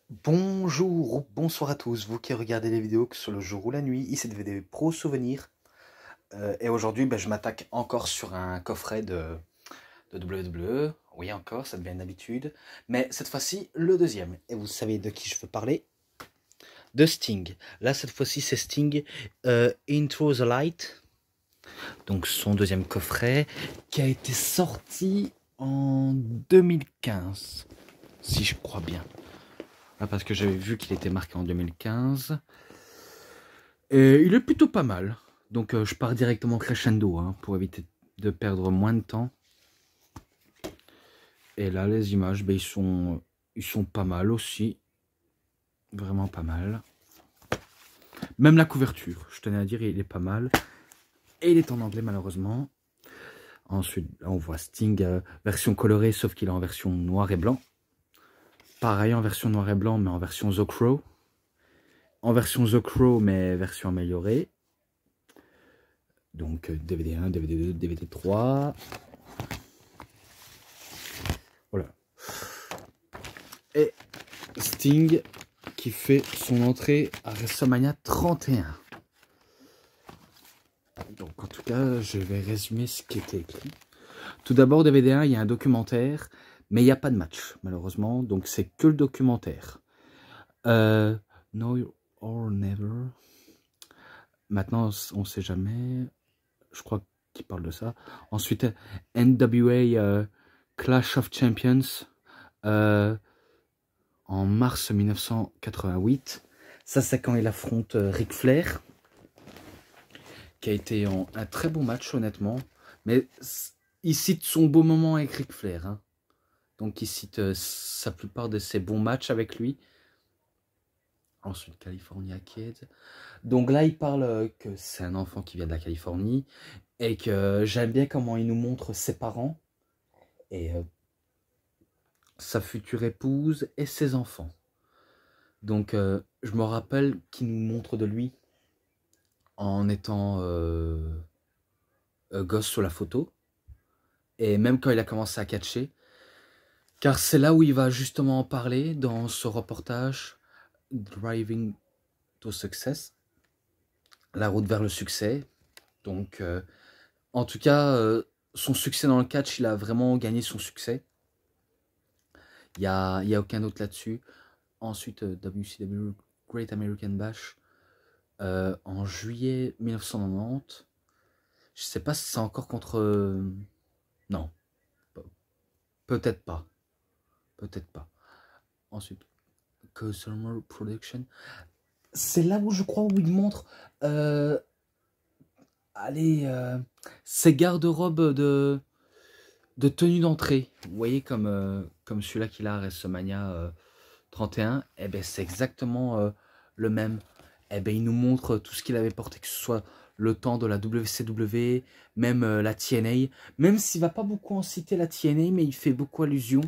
Bonjour ou bonsoir à tous, vous qui regardez les vidéos sur le jour ou la nuit, ici DVD Pro Souvenir. Et aujourd'hui, je m'attaque encore sur un coffret de WWE. Oui, encore, ça devient une habitude. Mais cette fois-ci, le deuxième. Et vous savez de qui je veux parler? De Sting. Là, cette fois-ci, c'est Sting Into the Light. Donc, son deuxième coffret qui a été sorti en 2015, si je crois bien. Parce que j'avais vu qu'il était marqué en 2015. Et il est plutôt pas mal. Donc je pars directement crescendo pour éviter de perdre moins de temps. Et là, les images, ils sont pas mal aussi. Vraiment pas mal. Même la couverture, je tenais à dire, il est pas mal. Et il est en anglais malheureusement. Ensuite, là, on voit Sting version colorée, sauf qu'il est en version noir et blanc. Pareil en version noir et blanc, mais en version The Crow. En version The Crow, mais version améliorée. Donc DVD 1, DVD 2, DVD 3. Voilà. Et Sting qui fait son entrée à WrestleMania 31. Donc en tout cas, je vais résumer ce qui était écrit. Tout d'abord, DVD 1, il y a un documentaire, mais il n'y a pas de match, malheureusement. Donc c'est que le documentaire. Now or Never. Maintenant, on ne sait jamais. Je crois qu'il parle de ça. Ensuite, NWA Clash of Champions. En mars 1988. Ça, c'est quand il affronte Ric Flair, qui a été un très bon match, honnêtement. Mais il cite son beau moment avec Ric Flair. Donc, il cite sa plupart de ses bons matchs avec lui. Ensuite, California Kid. Donc là, il parle que c'est un enfant qui vient de la Californie. Et que j'aime bien comment il nous montre ses parents. Et sa future épouse et ses enfants. Donc, je me rappelle qu'il nous montre de lui en étant gosse sur la photo. Et même quand il a commencé à catcher. Car c'est là où il va justement en parler dans ce reportage Driving to Success. La route vers le succès. Donc, en tout cas, son succès dans le catch, il a vraiment gagné son succès. Il n'y a aucun doute là-dessus. Ensuite, WCW Great American Bash en juillet 1990. Je sais pas si c'est encore contre... non, peut-être pas. Peut-être pas. Ensuite, Customer Production. C'est là où je crois où il montre... allez, ses garde-robes de tenue d'entrée. Vous voyez comme celui-là qu'il a à WrestleMania 31. Eh ben, c'est exactement le même. Eh ben, il nous montre tout ce qu'il avait porté, que ce soit le temps de la WCW, même la TNA. Même s'il va pas beaucoup en citer la TNA, mais il fait beaucoup allusion.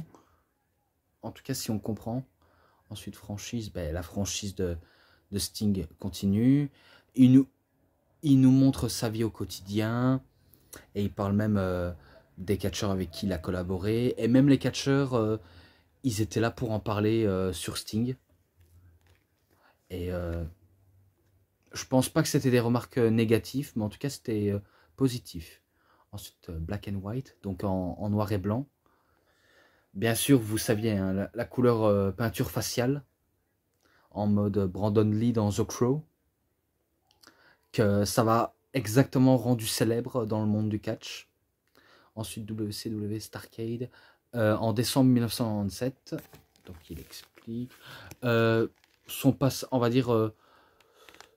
En tout cas, si on comprend. Ensuite, franchise, la franchise de Sting continue. Il nous montre sa vie au quotidien. Et il parle même des catcheurs avec qui il a collaboré. Et même les catcheurs, ils étaient là pour en parler sur Sting. Et je pense pas que c'était des remarques négatives, mais en tout cas c'était positif. Ensuite, Black and White, donc en noir et blanc. Bien sûr, vous saviez, la couleur peinture faciale, en mode Brandon Lee dans The Crow, que ça va exactement rendu célèbre dans le monde du catch. Ensuite, WCW Starrcade, en décembre 1997. Donc, il explique. Son passe, on va dire,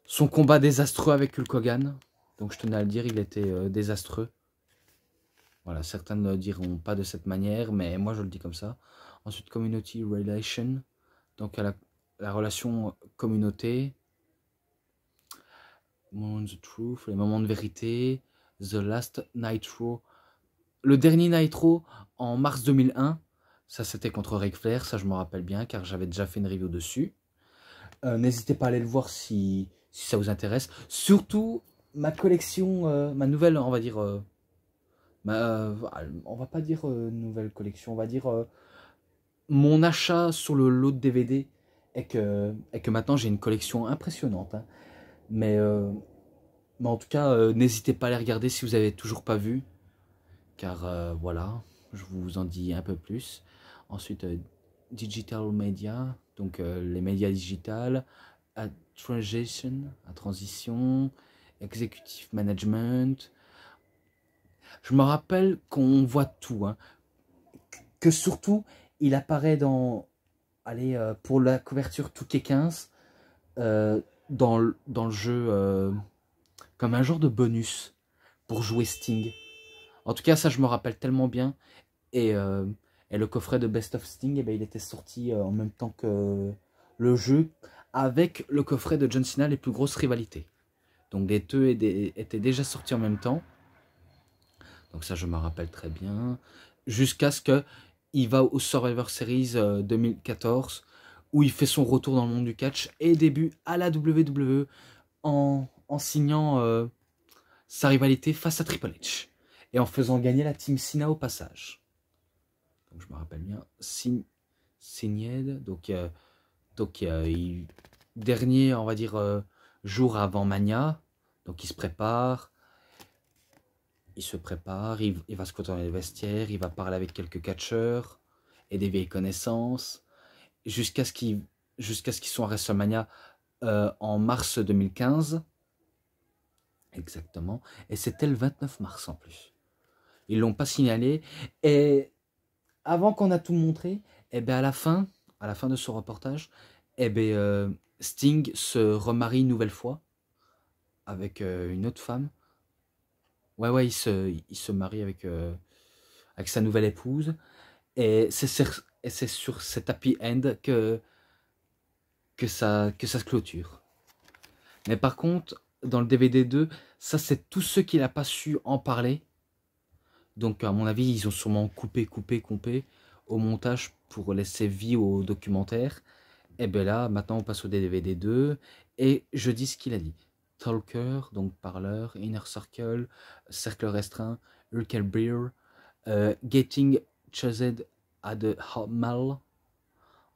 son combat désastreux avec Hulk Hogan. Donc, je tenais à le dire, il était désastreux. Voilà, certains ne le diront pas de cette manière, mais moi, je le dis comme ça. Ensuite, Community Relation. Donc, la relation communauté. Moment of Truth, les moments de vérité. The Last Nitro. Le dernier Nitro en mars 2001, ça c'était contre Ric Flair, ça je me rappelle bien car j'avais déjà fait une review dessus. N'hésitez pas à aller le voir si ça vous intéresse. Surtout ma collection, ma nouvelle, on va dire, on va pas dire nouvelle collection, on va dire mon achat sur le lot de DVD et que maintenant j'ai une collection impressionnante. Hein. Mais, euh, mais en tout cas, n'hésitez pas à les regarder si vous avez toujours pas vu. Car voilà, je vous en dis un peu plus. Ensuite, Digital Media, donc les médias digitales, à transition, Executive Management. Je me rappelle qu'on voit tout, hein, que surtout, il apparaît dans, allez, pour la couverture Touquet 15, dans le jeu comme un genre de bonus pour jouer Sting. En tout cas, ça, je me rappelle tellement bien. Et, euh, et le coffret de Best of Sting, eh ben, il était sorti en même temps que le jeu, avec le coffret de John Cena, les plus grosses rivalités. Donc les deux étaient déjà sortis en même temps. Donc ça, je me rappelle très bien. Jusqu'à ce qu'il va au Survivor Series 2014, où il fait son retour dans le monde du catch et début à la WWE en signant sa rivalité face à Triple H. Et en faisant gagner la Team Cena au passage. Donc je me rappelle bien, Signed, dernier, on va dire, jour avant Mania, donc il se prépare, il va se côtoyer dans les vestiaires, il va parler avec quelques catcheurs et des vieilles connaissances, jusqu'à ce qu'ils soient à WrestleMania en mars 2015, exactement, et c'était le 29 mars en plus. Ils l'ont pas signalé, et avant qu'on a tout montré, et ben à la fin de ce reportage, et ben Sting se remarie une nouvelle fois avec une autre femme. Ouais, il se marie avec sa nouvelle épouse. Et c'est sur cet happy end que ça se clôture. Mais par contre, dans le DVD 2, ça c'est tous ceux qui n'a pas su en parler. Donc à mon avis, ils ont sûrement coupé au montage pour laisser vie au documentaire. Et bien là, maintenant on passe au DVD 2 et je dis ce qu'il a dit. Talker, donc parleur, Inner Circle, cercle restreint, Urkel Beer, Getting Chased at the Mall,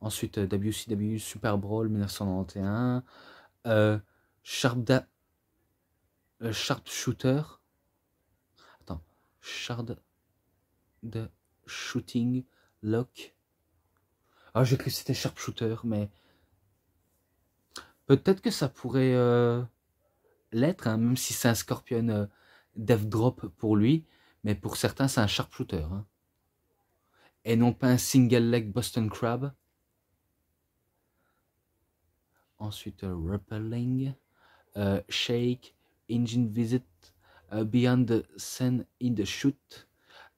ensuite WCW Super Brawl 1991, euh, Sharpshooter, attends, Shard de Shooting Lock. Ah, j'ai cru que c'était Sharpshooter, mais peut-être que ça pourrait l'être, hein, même si c'est un Scorpion Death Drop pour lui, mais pour certains c'est un Sharpshooter. Hein. Et non pas un Single Leg Boston Crab. Ensuite, Rappelling, Shake, Engine Visit, Beyond the Sun in the Shoot,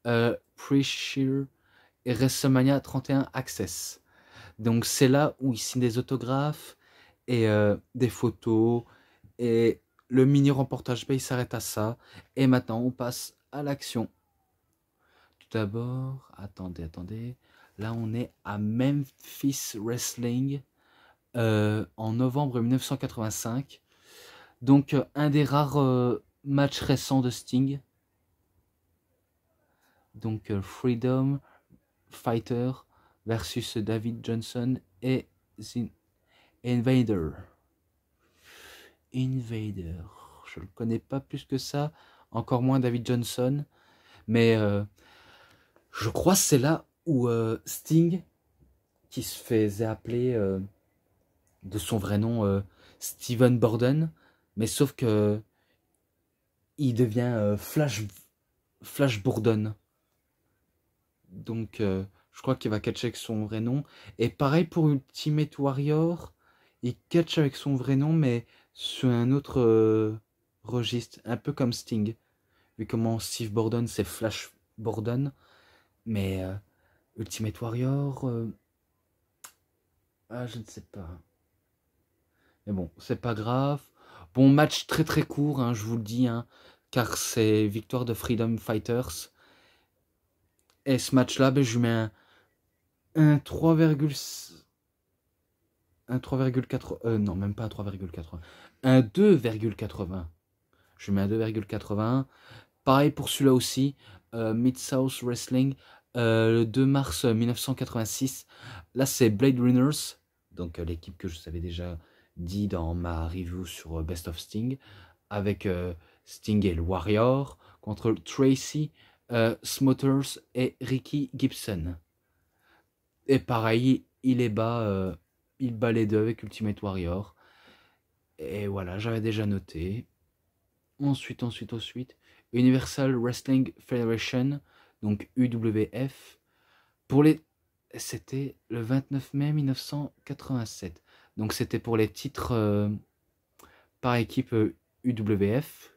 Pre-Shear et WrestleMania 31 Access. Donc c'est là où il signe des autographes et des photos et le mini reportage il s'arrête à ça et maintenant on passe à l'action. Tout d'abord, attendez, là on est à Memphis Wrestling en novembre 1985, donc un des rares matchs récents de Sting, donc Freedom Fighter versus David Johnson et Invader. Je le connais pas plus que ça, encore moins David Johnson, mais je crois que c'est là où Sting, qui se faisait appeler de son vrai nom Steven Borden, mais sauf que il devient Flash Borden. Donc je crois qu'il va catcher avec son vrai nom. Et pareil pour Ultimate Warrior, il catch avec son vrai nom, mais sur un autre registre, un peu comme Sting. Vu comment Steve Borden c'est Flash Borden, mais Ultimate Warrior, je ne sais pas. Mais bon, c'est pas grave. Bon, match très très court, hein, je vous le dis, hein, car c'est victoire de Freedom Fighters. Et ce match-là, ben, je lui mets un 3,4. Non, même pas un 3,80. Un 2,80. Je lui mets un 2,80. Pareil pour celui-là aussi. Mid-South Wrestling. Le 2 mars 1986. Là, c'est Blade Runners. donc l'équipe que je vous avais déjà dit dans ma review sur Best of Sting, avec Sting et le Warrior, contre Tracy Smothers et Ricky Gibson. Et pareil, il bat les deux avec Ultimate Warrior. Et voilà, j'avais déjà noté. Ensuite, Universal Wrestling Federation, donc UWF, c'était le 29 mai 1987. Donc c'était pour les titres par équipe UWF.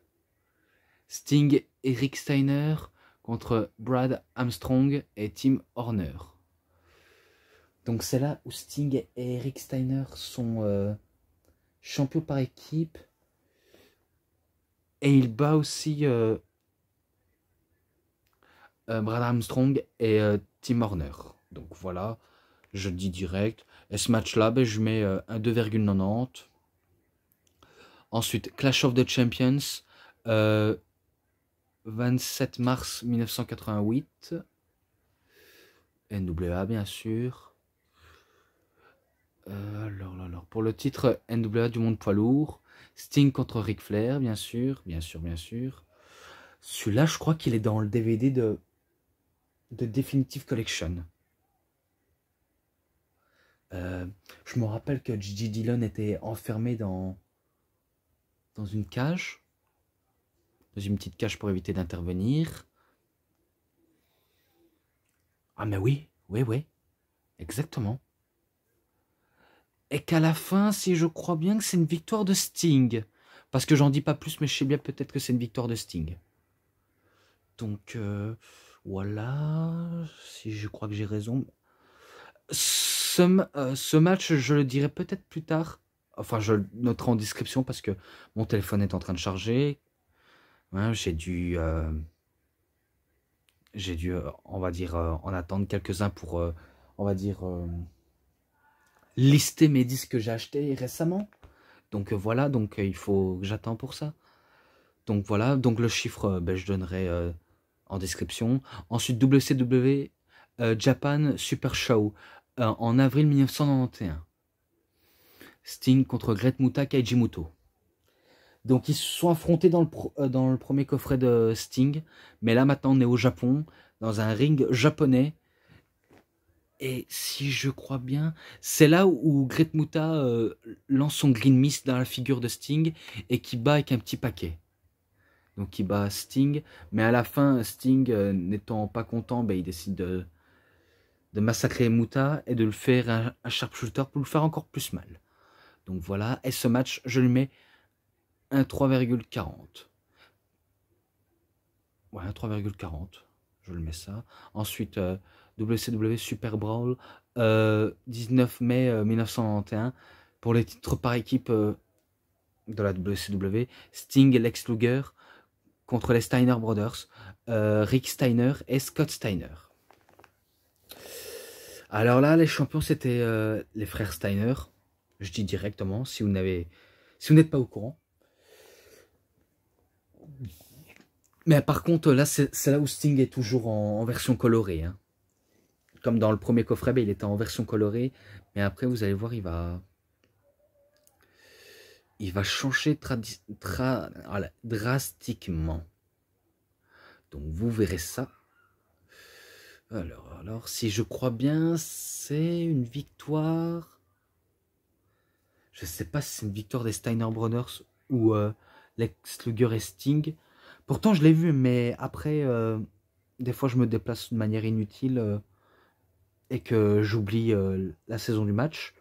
Sting et Rick Steiner contre Brad Armstrong et Tim Horner. Donc c'est là où Sting et Rick Steiner sont champions par équipe. Et il bat aussi Brad Armstrong et Tim Horner. Donc voilà, je le dis direct. Et ce match-là, ben, je mets un 2,90. Ensuite, Clash of the Champions, 27 mars 1988. NWA, bien sûr. Alors, pour le titre NWA du monde poids lourd, Sting contre Ric Flair, bien sûr. Celui-là, je crois qu'il est dans le DVD de Definitive Collection. Je me rappelle que Gigi Dillon était enfermé dans une cage, dans une petite cage pour éviter d'intervenir. Ah mais oui, exactement. Et qu'à la fin, si je crois bien que c'est une victoire de Sting, parce que j'en dis pas plus, mais je sais bien peut-être que c'est une victoire de Sting. Donc voilà, si je crois que j'ai raison. Ce match, je le dirai peut-être plus tard. Enfin, je le noterai en description parce que mon téléphone est en train de charger. Ouais, j'ai dû, on va dire, en attendre quelques-uns pour, on va dire, lister mes disques que j'ai achetés récemment. Donc voilà, donc il faut que j'attends pour ça. Donc voilà, donc le chiffre, ben, je donnerai en description. Ensuite, WCW Japan Super Show en avril 1991. Sting contre Great Muta Kaijimoto. Donc ils se sont affrontés dans le premier coffret de Sting. Mais là maintenant on est au Japon, dans un ring japonais. Et si je crois bien, c'est là où Great Muta lance son Green Mist dans la figure de Sting et qui bat avec un petit paquet. Donc il bat Sting, mais à la fin, Sting n'étant pas content, ben, il décide de massacrer Muta et de le faire un sharpshooter pour le faire encore plus mal. Donc voilà, et ce match, je lui mets un 3,40. Ouais, un 3,40. Je le mets ça. Ensuite, WCW Super Brawl, 19 mai 1991. Pour les titres par équipe de la WCW, Sting et Lex Luger contre les Steiner Brothers, Rick Steiner et Scott Steiner. Alors là, les champions, c'était les frères Steiner. Je dis directement, si vous n'êtes pas au courant. Mais par contre, là, c'est là où Sting est toujours en version colorée. Hein. Comme dans le premier coffret, ben, il était en version colorée. Mais après, vous allez voir, il va changer drastiquement. Donc, vous verrez ça. Alors, si je crois bien, c'est une victoire. Je ne sais pas si c'est une victoire des Steiner Brothers ou Lex Luger et Sting. Pourtant, je l'ai vu, mais après, des fois, je me déplace de manière inutile et que j'oublie la saison du match.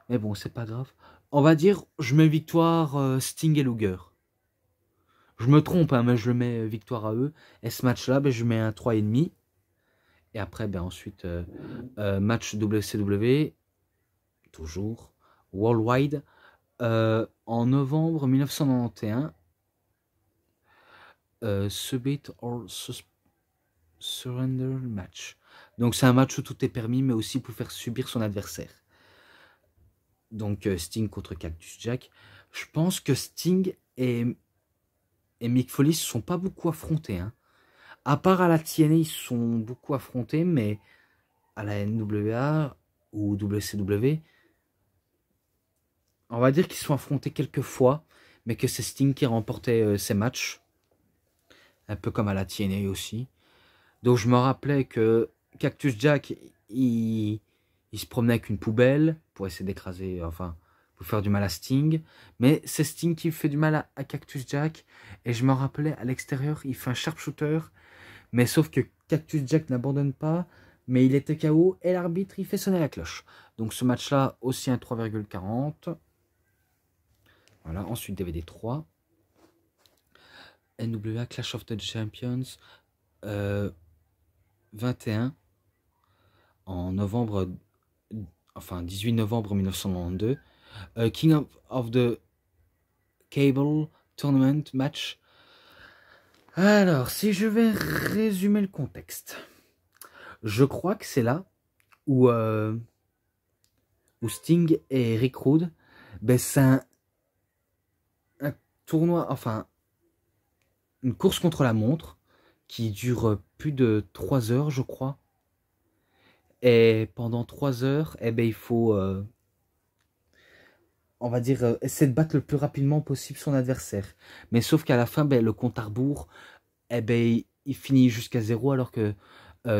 Mais bon, c'est pas grave. On va dire, je mets victoire Sting et Luger. Je me trompe, hein, mais je le mets victoire à eux. Et ce match-là, ben, je mets un 3,5. Et après, ben, ensuite, match WCW, toujours, Worldwide, en novembre 1991. Submit or Surrender match. Donc c'est un match où tout est permis, mais aussi pour faire subir son adversaire. Donc Sting contre Cactus Jack. Je pense que Sting et Mick Foley ne se sont pas beaucoup affrontés. Hein. À part à la TNA, ils se sont beaucoup affrontés, mais à la NWA ou WCW, on va dire qu'ils se sont affrontés quelques fois, mais que c'est Sting qui remportait ces matchs. Un peu comme à la TNA aussi. Donc je me rappelais que Cactus Jack, il se promenait avec une poubelle pour essayer d'écraser, enfin, pour faire du mal à Sting. Mais c'est Sting qui fait du mal à Cactus Jack. Et je me rappelais, à l'extérieur, il fait un sharpshooter. Mais sauf que Cactus Jack n'abandonne pas. Mais il était KO et l'arbitre, il fait sonner la cloche. Donc ce match-là, aussi un 3,40. Voilà, ensuite DVD 3. NWA Clash of the Champions 21 en novembre, enfin 18 novembre 1992. King of the Cable Tournament match. Alors, si je vais résumer le contexte, je crois que c'est là où, où Sting et Rick Rude, ben c'est un tournoi, enfin une course contre la montre qui dure plus de 3 heures, je crois. Et pendant 3 heures, eh ben, il faut, on va dire, essayer de battre le plus rapidement possible son adversaire. Mais sauf qu'à la fin, ben, le compte à rebours, eh ben, il finit jusqu'à 0 alors que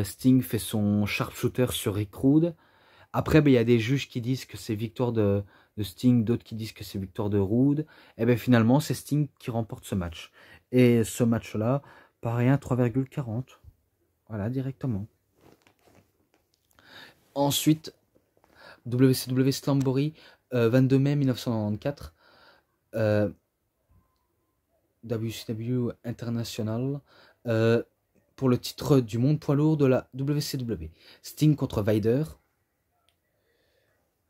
Sting fait son sharpshooter sur Rick Rude. Après, ben, il y a des juges qui disent que c'est victoire de Sting, d'autres qui disent que c'est victoire de Rude. Et ben, finalement, c'est Sting qui remporte ce match. Et ce match-là, pareil, un 3,40. Voilà, directement. Ensuite, WCW Slamboree, 22 mai 1994. WCW International. Pour le titre du monde poids lourd de la WCW. Sting contre Vader.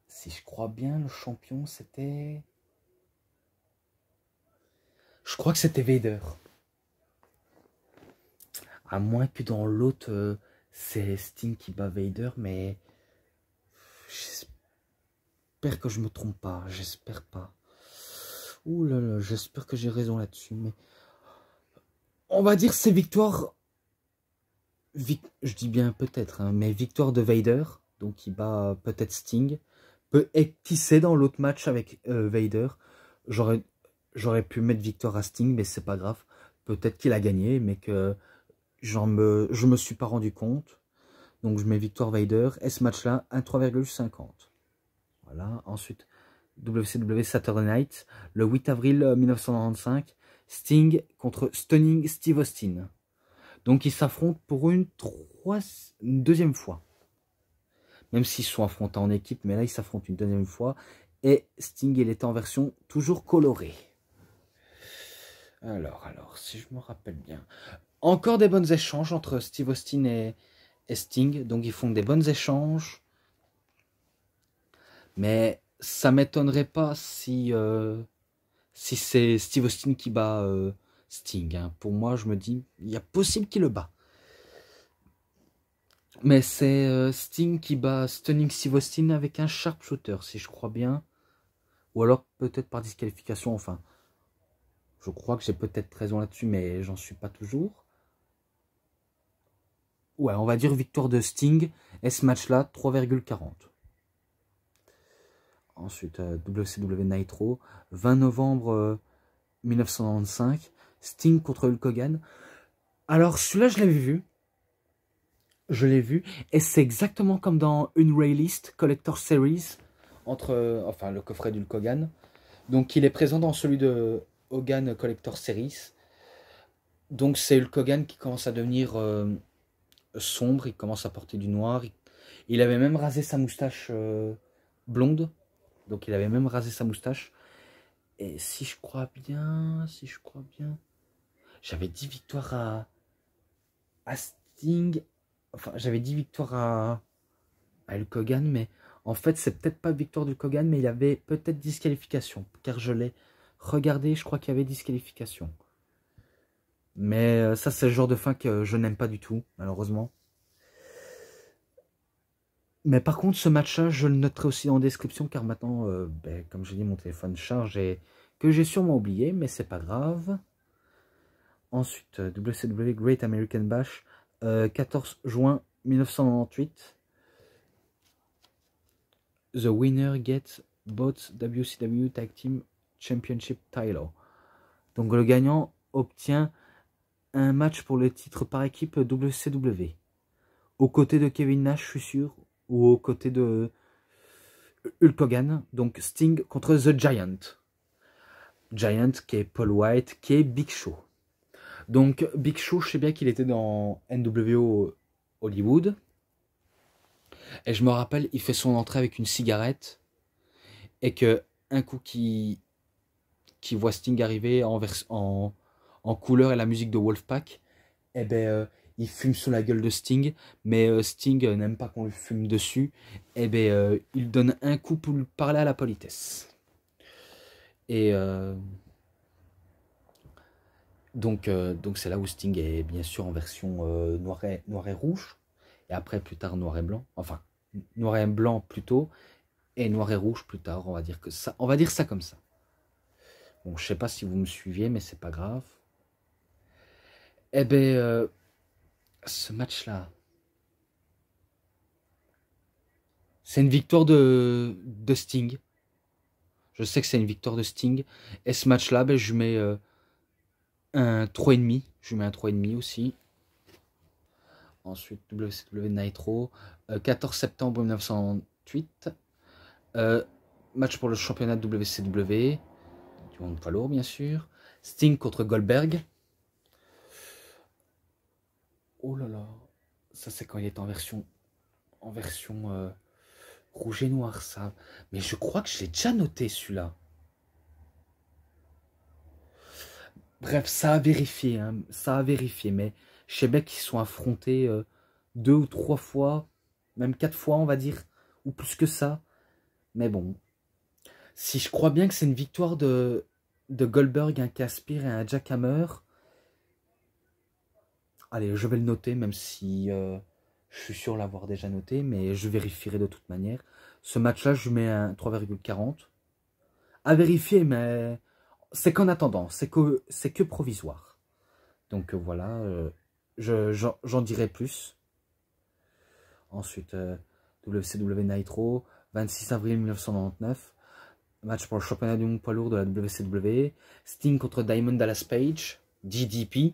Si je crois bien, le champion, c'était... Je crois que c'était Vader. À moins que dans l'autre, c'est Sting qui bat Vader, mais... J'espère que je me trompe pas. J'espère pas. Ouh là là, j'espère que j'ai raison là-dessus, mais... On va dire c'est victoire... Je dis bien peut-être, hein, mais victoire de Vader. Donc il bat peut-être Sting. Et qui sait, dans l'autre match avec Vader, j'aurais pu mettre victoire à Sting, mais c'est pas grave. Peut-être qu'il a gagné, mais que je me suis pas rendu compte. Donc je mets victoire Vader. Et ce match-là, un 3,50. Voilà. Ensuite, WCW Saturday Night, le 8 avril 1995. Sting contre Stunning Steve Austin. Donc ils s'affrontent pour une deuxième fois. Même s'ils sont affrontés en équipe, mais là ils s'affrontent une deuxième fois. Et Sting, il était en version toujours colorée. Alors, si je me rappelle bien. Encore des bons échanges entre Steve Austin et Sting. Donc ils font des bons échanges. Mais ça m'étonnerait pas si c'est Steve Austin qui bat Sting. Hein. Pour moi, je me dis, il y a possible qu'il le bat. Mais c'est Sting qui bat Stunning Steve Austin avec un sharpshooter, si je crois bien. Ou alors peut-être par disqualification, enfin. Je crois que j'ai peut-être raison là-dessus, mais j'en suis pas toujours. Ouais, on va dire victoire de Sting. Et ce match-là, 3,40. Ensuite, WCW Nitro, 20 novembre 1995. Sting contre Hulk Hogan. Alors, celui-là, je l'avais vu. Je l'ai vu. Et c'est exactement comme dans une Raylist Collector Series. Enfin, le coffret d'Hulk Hogan. Donc, il est présent dans celui de Hogan Collector Series. Donc, c'est Hulk Hogan qui commence à devenir sombre. Il commence à porter du noir. Il avait même rasé sa moustache blonde. Donc, il avait même rasé sa moustache. Et si je crois bien, j'avais 10 victoires à Sting. Enfin, j'avais 10 victoires à Hulk Hogan, mais en fait, c'est peut-être pas victoire d'Hulk Hogan, mais il y avait peut-être disqualification. Car je l'ai regardé, je crois qu'il y avait disqualification. Mais ça, c'est le genre de fin que je n'aime pas du tout, malheureusement. Mais par contre, ce match-là, je le noterai aussi en description, car maintenant, comme je dis, mon téléphone charge et que j'ai sûrement oublié, mais c'est pas grave. Ensuite, WCW Great American Bash, 14 juin 1998. The winner gets both WCW Tag Team Championship title. Donc le gagnant obtient un match pour le titre par équipe WCW. Aux côtés de Kevin Nash, je suis sûr, ou aux côtés de Hulk Hogan. Donc Sting contre The Giant. Giant qui est Paul White, qui est Big Show. Donc Big Show, je sais bien qu'il était dans NWO Hollywood. Et je me rappelle, il fait son entrée avec une cigarette. Et que un coup qui voit Sting arriver en couleur et la musique de Wolfpack, eh ben, il fume sous la gueule de Sting. Mais Sting n'aime pas qu'on lui fume dessus. Eh ben, il donne un coup pour lui parler à la politesse. Et donc c'est là où Sting est bien sûr en version noir et rouge. Et après, plus tard, noir et blanc. Enfin, noir et blanc plutôt. Et noir et rouge plus tard. On va dire ça comme ça. Bon, je sais pas si vous me suiviez, mais c'est pas grave. Eh ben, ce match-là, c'est une victoire de Sting. Je sais que c'est une victoire de Sting. Et ce match-là, ben, je mets un 3,5. Je lui mets un 3,5 aussi. Ensuite, WCW Nitro. 14 septembre 1998. Match pour le championnat de WCW. Du monde poids lourd, bien sûr. Sting contre Goldberg. Oh là là. Ça, c'est quand il est en version rouge et noir, ça. Mais je crois que je l'ai déjà noté, celui-là. Bref, ça a vérifié, hein, ça a vérifié, mais je sais bien qu'ils sont affrontés 2 ou 3 fois, même 4 fois, on va dire, ou plus que ça. Mais bon, si je crois bien que c'est une victoire de Goldberg, un Caspir et un Jackhammer, allez, je vais le noter, même si je suis sûr l'avoir déjà noté, mais je vérifierai de toute manière. Ce match-là, je mets un 3,40. À vérifier, mais c'est qu'en attendant, c'est que provisoire. Donc voilà, j'en dirai plus. Ensuite, WCW Nitro, 26 avril 1999. Match pour le championnat du monde poids lourd de la WCW. Sting contre Diamond Dallas Page, DDP.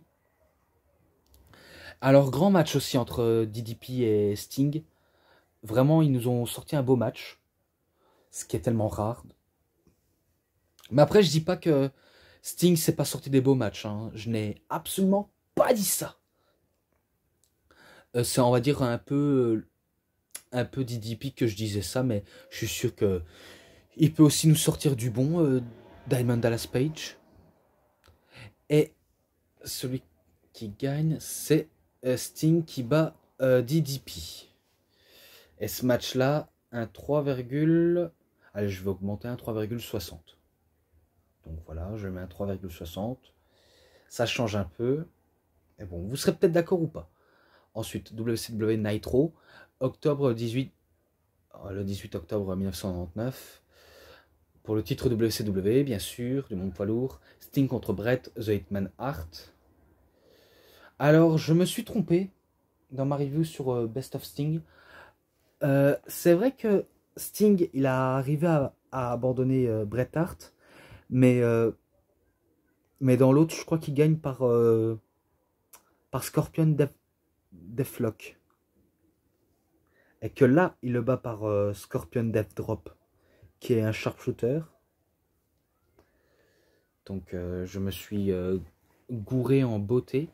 Alors, grand match aussi entre DDP et Sting. Vraiment, ils nous ont sorti un beau match. Ce qui est tellement rare. Mais après, je dis pas que Sting s'est pas sorti des beaux matchs. Hein. Je n'ai absolument pas dit ça. C'est, on va dire, un peu DDP que je disais ça, mais je suis sûr que il peut aussi nous sortir du bon, Diamond Dallas Page. Et celui qui gagne, c'est Sting qui bat DDP. Et ce match-là, un 3, allez, je vais augmenter un 3,60. Donc voilà, je mets un 3,60. Ça change un peu. Et bon, vous serez peut-être d'accord ou pas. Ensuite, WCW Nitro, octobre 18, le 18 octobre 1999. Pour le titre WCW, bien sûr, du monde poids lourd. Sting contre Bret The Hitman Hart. Alors, je me suis trompé dans ma review sur Best of Sting. C'est vrai que Sting, il a arrivé à abandonner Bret Hart. Mais dans l'autre, je crois qu'il gagne par Scorpion Deathlock. Et que là, il le bat par Scorpion Death Drop, qui est un sharpshooter. Donc, je me suis gouré en beauté.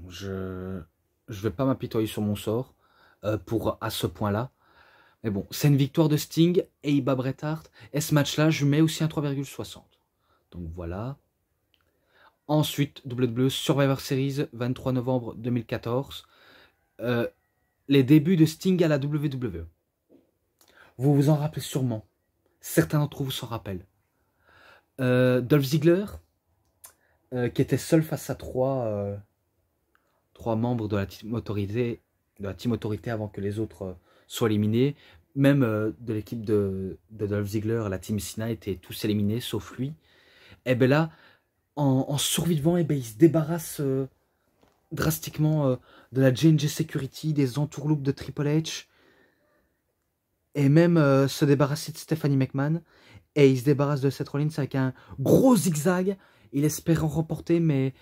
Je vais pas m'apitoyer sur mon sort à ce point-là. Mais bon, c'est une victoire de Sting et il bat Bret Hart. Et ce match-là, je mets aussi un 3,60. Donc voilà. Ensuite, WWE Survivor Series, 23 novembre 2014. Les débuts de Sting à la WWE. Vous vous en rappelez sûrement. Certains d'entre vous s'en rappellent. Dolph Ziggler, qui était seul face à trois membres de la Team Authority, avant que les autres soient éliminés. Même de l'équipe de Dolph Ziggler, la Team Cena était tous éliminés, sauf lui. Et bien là, en survivant, et ben il se débarrasse drastiquement de la J&J Security, des entourloupes de Triple H. et même se débarrasser de Stephanie McMahon. Et il se débarrasse de Seth Rollins avec un gros zigzag. Il espère en remporter, mais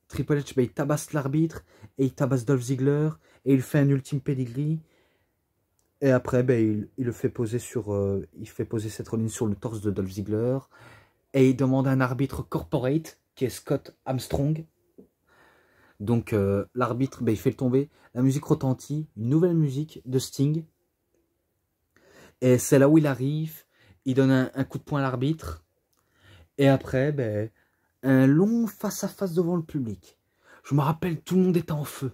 Triple H, ben, il tabasse l'arbitre et il tabasse Dolph Ziggler et il fait un ultime pedigree. Et après, ben, il le fait poser sur, il fait poser Seth Rollins sur le torse de Dolph Ziggler et il demande un arbitre corporate qui est Scott Armstrong. Donc l'arbitre, ben, il fait le tomber. La musique retentit, une nouvelle musique de Sting. Et c'est là où il arrive. Il donne un coup de poing à l'arbitre. Et après, ben, un long face-à-face devant le public. Je me rappelle, tout le monde était en feu.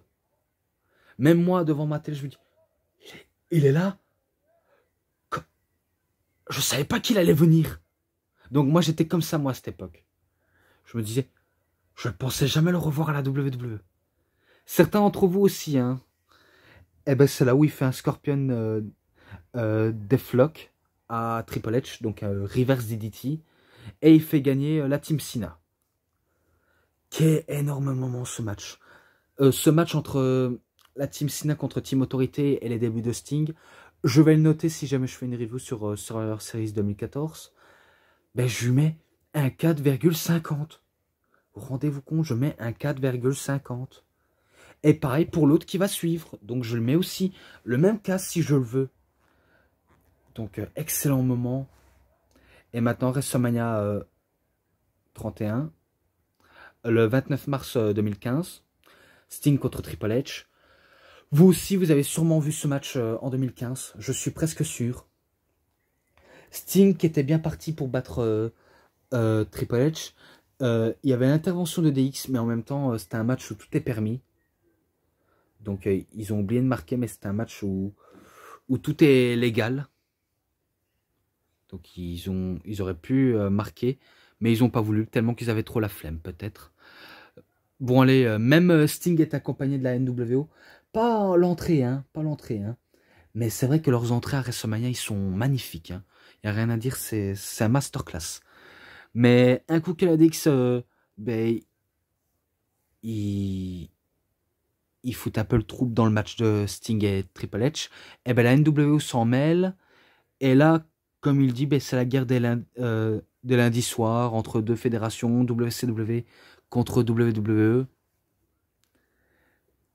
Même moi, devant ma télé, je me dis, il est là. Je savais pas qu'il allait venir. Donc moi, j'étais comme ça, moi, à cette époque. Je me disais, je ne pensais jamais le revoir à la WWE. Certains d'entre vous aussi, hein. Et ben, c'est là où il fait un Scorpion Deathlock à Triple H, donc reverse DDT. Et il fait gagner la Team Cena. Quel énorme moment ce match. Ce match entre la Team Cena contre Team Autorité et les débuts de Sting, je vais le noter si jamais je fais une review sur Survivor Series 2014. Ben, je lui mets un 4,50. Rendez-vous compte, je mets un 4,50. Et pareil pour l'autre qui va suivre. Donc je le mets aussi le même cas si je le veux. Donc excellent moment. Et maintenant WrestleMania 31. Le 29 mars 2015. Sting contre Triple H. Vous aussi, vous avez sûrement vu ce match en 2015. Je suis presque sûr. Sting qui était bien parti pour battre Triple H. Il y avait l'intervention de DX, mais en même temps, c'était un match où tout est permis. Donc, ils ont oublié de marquer, mais c'était un match où tout est légal. Donc, ils auraient pu marquer, mais ils n'ont pas voulu, tellement qu'ils avaient trop la flemme, peut-être. Bon, allez, même Sting est accompagné de la NWO. Pas l'entrée, hein, pas l'entrée, hein. Mais c'est vrai que leurs entrées à WrestleMania, ils sont magnifiques. Hein. Il n'y a rien à dire, c'est un masterclass. Mais un coup que la DX, ben, il fout un peu le trouble dans le match de Sting et Triple H. Et ben la NWO s'en mêle. Et là, comme il dit, ben, c'est la guerre de lundi soir entre deux fédérations, WCW contre WWE.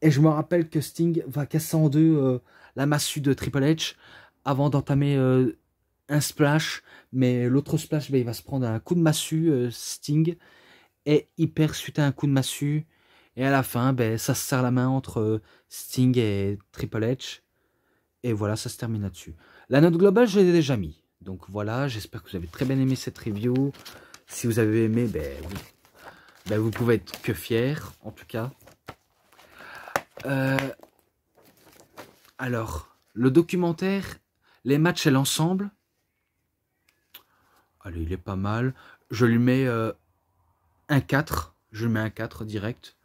Et je me rappelle que Sting va casser en deux la massue de Triple H avant d'entamer un splash. Mais l'autre splash, ben, il va se prendre un coup de massue, Sting. Et il perd suite à un coup de massue. Et à la fin, ben, ça se serre la main entre Sting et Triple H. Et voilà, ça se termine là-dessus. La note globale, je l'ai déjà mis. Donc voilà, j'espère que vous avez très bien aimé cette review. Si vous avez aimé, ben, oui. Ben, vous pouvez être que fier, en tout cas. Alors, le documentaire, les matchs et l'ensemble. Allez, il est pas mal. Je lui mets un 4. Je lui mets un 4 direct.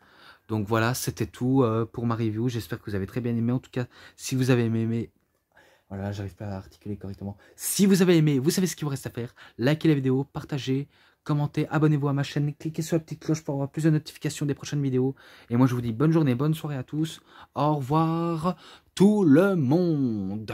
Donc voilà, c'était tout pour ma review. J'espère que vous avez très bien aimé. En tout cas, si vous avez aimé... Voilà, j'arrive pas à articuler correctement. Si vous avez aimé, vous savez ce qu'il vous reste à faire. Likez la vidéo, partagez, commentez, abonnez-vous à ma chaîne, cliquez sur la petite cloche pour avoir plus de notifications des prochaines vidéos. Et moi, je vous dis bonne journée, bonne soirée à tous. Au revoir tout le monde.